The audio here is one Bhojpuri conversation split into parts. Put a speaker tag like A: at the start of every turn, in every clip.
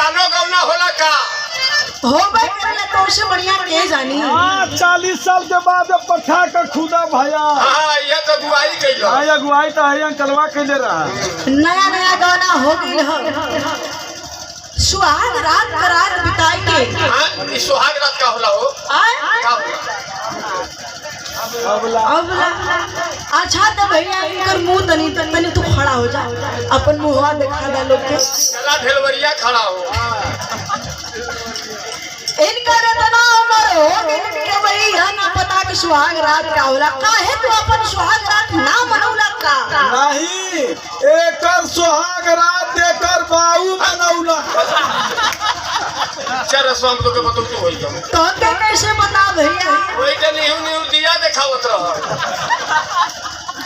A: गानो गौना होला का
B: हो भाई करला तो से बढ़िया के जानी।
C: हां 40 साल के बाद पठा का खुदा भैया।
A: हां ये तो गुआई कइलो।
C: हां ये गुआई तो है अंकलवा कइले रहा।
B: नया नया गाना हो गइल ह। सुहाग रात करार बिताई के।
A: हां ई सुहाग रात का होला हो का
C: अबला
B: अच्छा तो भैया इनकर मुंह तनी तनी तू खड़ा हो जा अपन मुंहवा दिखा दा लोग के।
A: चला ढेलवरिया खड़ा हो।
B: इनकर इतना उम्र हो इनके भाई ना पता कि सुहाग रात का होला काहे तू अपन सुहाग रात ना मनौला का।
C: नहीं एकर सुहाग रात एकर बाऊ मनौला।
A: चल स्वाम लोग के बतौ तू होई हम
B: तो के कैसे बता भैया।
A: ओई जे निहु दिया देखावत रह।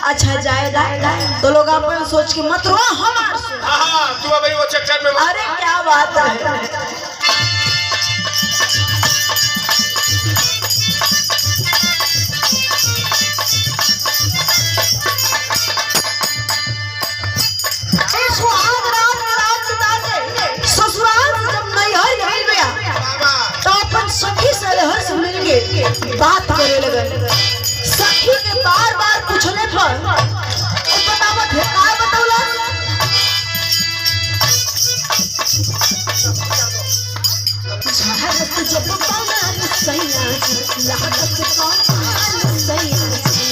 B: अच्छा जाए तो लोग अपन सोच के मत रो हम।
A: हां तू अबे वो चक्कर में
B: अरे क्या बात है। बात करे लगन सखी के बार बार पूछने पर बतावत है का बतौला। झारत जब पवन सैया जी लागत कौन सैया जी।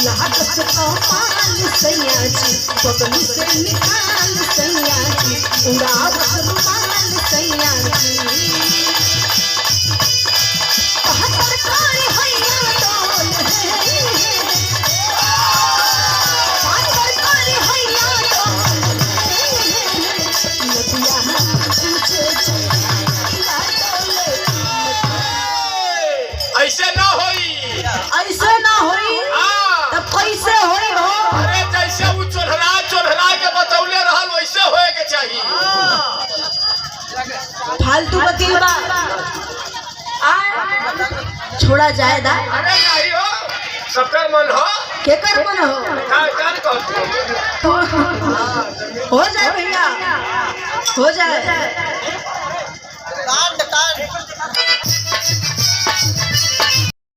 B: लागत कमाल सैया जी बगल से निकाल सैया जी उड़ावत रुमाल सैया जी। बहत्तर कारी हैया डोल बहत्तर कारी हैया डोल नदिया पूछे
A: ऐसे ना होई।
B: ऐसे ना होई तब कैसे होई हो।
A: अरे जैसे वो चोरहरा के बतौले रहल वैसे होए के चाहिए।
B: फालतू बतिल बा छोड़ा जाए दा।
A: अरे नहीं हो सबका मन हो
B: केकर मन हो
A: कान
B: तो हो जाए भैया हो जाए।
D: काट काट